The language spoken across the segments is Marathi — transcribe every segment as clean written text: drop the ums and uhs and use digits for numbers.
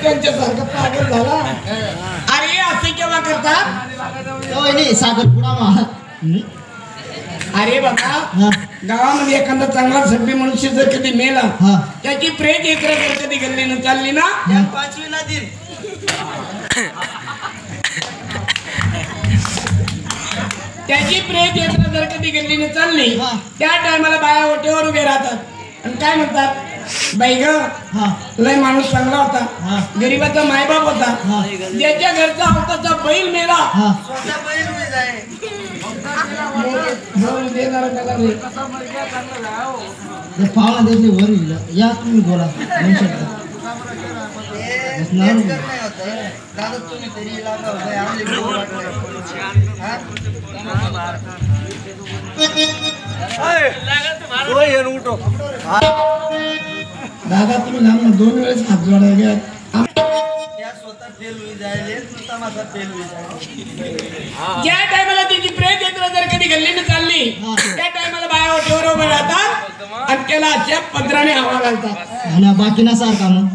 त्यांच्यासारखं पागल झाला. अरे असं केव्हा करतात साखरपुडा. अरे बाबा गावामध्ये एखादा चांगला सभ्य मनुष्य जर कधी मेला त्याची प्रेत यात्रा जर कधी गल्लीनं चालली ना 5वीला दिन त्याची प्रेत यात्रा जर कधी गल्लीनं चालली त्या टायमाला बाया ओट्यावर उभे राहतात आणि काय म्हणतात बाई ग लय माणूस चांगला होता गरीबाचा मायबाप होता ज्याच्या घरचा आवताचा बैल मेला पाहुणा देते वर या तुम्ही बोला दादा तुम्ही लांब 2 वेळेस हात जोडायला घ्या. ज्या टायमाला त्याची प्रेत यात्रा जर कधी गल्लीने चालली त्या टायमाला बाया ओठीवर उभे राहतात आणि त्याला अशा पत्राने हवा घालतात. आणि बाकी ना सारखा मग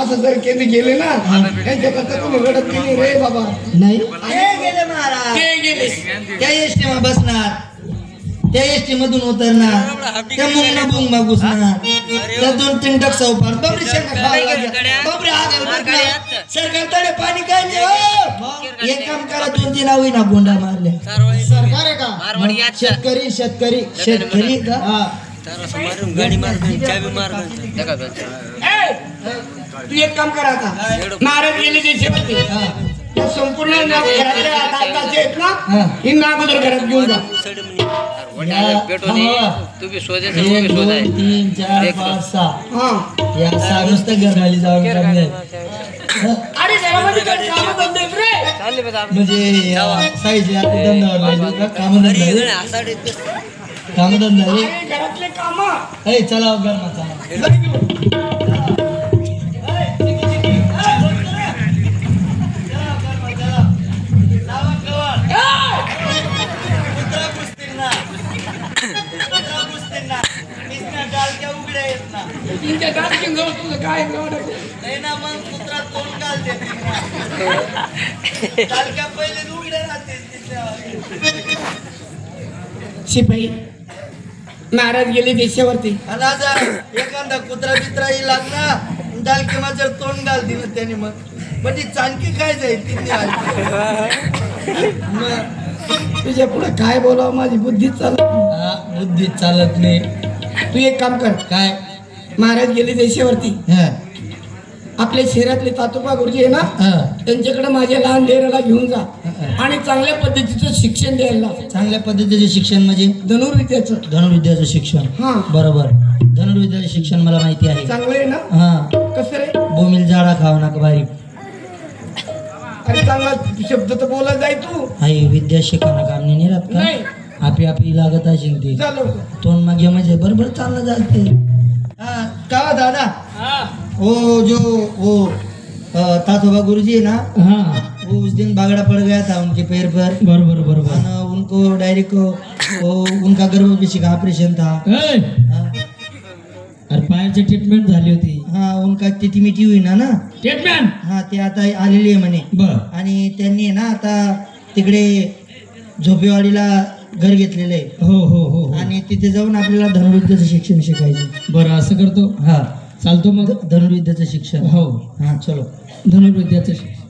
असं जर कधी गेले ना त्यांच्या करता तुम्ही रडत गेली रे बाबा. नाही गेले महाराज ते गेले त्या एसटी मध्ये बसणार त्या एसटी मधून उतरणार त्या मुंगना बुंगमा घुसणार त्या 2-3 टक सौपार बाबरे सरकार तडे पाणी काय नाही. एक काम करा 2-3 आवई ना गोंडा मारल्या. सरकार आहे का? शेतकरी शेतकरी शेतकरी का तू एक काम करा आता नारद गेले देशावरती संपूर्ण घरातल्या आहेत ना ही नागोदर घरात घेऊन जा. 1 2 3 4 5 6 या नुसतं घराली जाऊन अरे घरामध्ये काही कामं धंदे आहेत रे. म्हणजे साईज धंदा कामधंदा घरातले काम चला गरमा चला काय नाही ना मग कुत्रा तोंड घालते पहिले उघडे राहते. शिपाई नाराज गेले देशावरती एखादा कुत्रा बित्रा येईल ना दालके माझ्या तोंड घाल दिलं त्याने मग म्हणजे चाणकी काय जाईल तुझ्या पुढे काय बोलावं माझी बुद्धीच चालत नाही. तू एक काम कर काय महाराज गेले देशावरती आपल्या शहरातले तातोबा गुरुजी आहे ना त्यांच्याकडे माझ्या लहान लेराला घेऊन जा आणि चांगल्या पद्धतीचं शिक्षण द्यायला. चांगल्या पद्धतीचे शिक्षण म्हणजे धनुर्विद्याचं शिक्षण. बरोबर धनुर्विद्याचं शिक्षण मला माहिती आहे. चांगलं आहे ना. कसं रे बोमिल झाडा खावा ना बारीक. अरे चांगला शब्द तर बोला जाय तू. आई विद्या शिकाना काम नाही राहत का आपी आपली लागत असेल ती तोंड मागे म्हणजे बरोबर चाललं जाते. का दादा वो जो वो तातोबा गुरुजी है ना वो उस दिन बागड़ा पड़ गया था उनके पैर पर. बरोबर उनको डायरेक्ट उनका गर्भपेशी का ऑपरेशन था. अरे पायाची ट्रीटमेंट झाली होती. उनका तिथी हुई ना ट्रीटमेंट ते आता आलेली आहे म्हणे. आणि त्यांनी ना आता तिकडे झोपेवाडीला घर घेतलेलं आहे. हो आणि तिथे जाऊन आपल्याला धनुर्विद्याचं शिक्षण शिकायचं. बरं असं करतो. चालतो मग धनुर्विद्याचं शिक्षण. हो चलो धनुर्विद्याचं शिक्षण.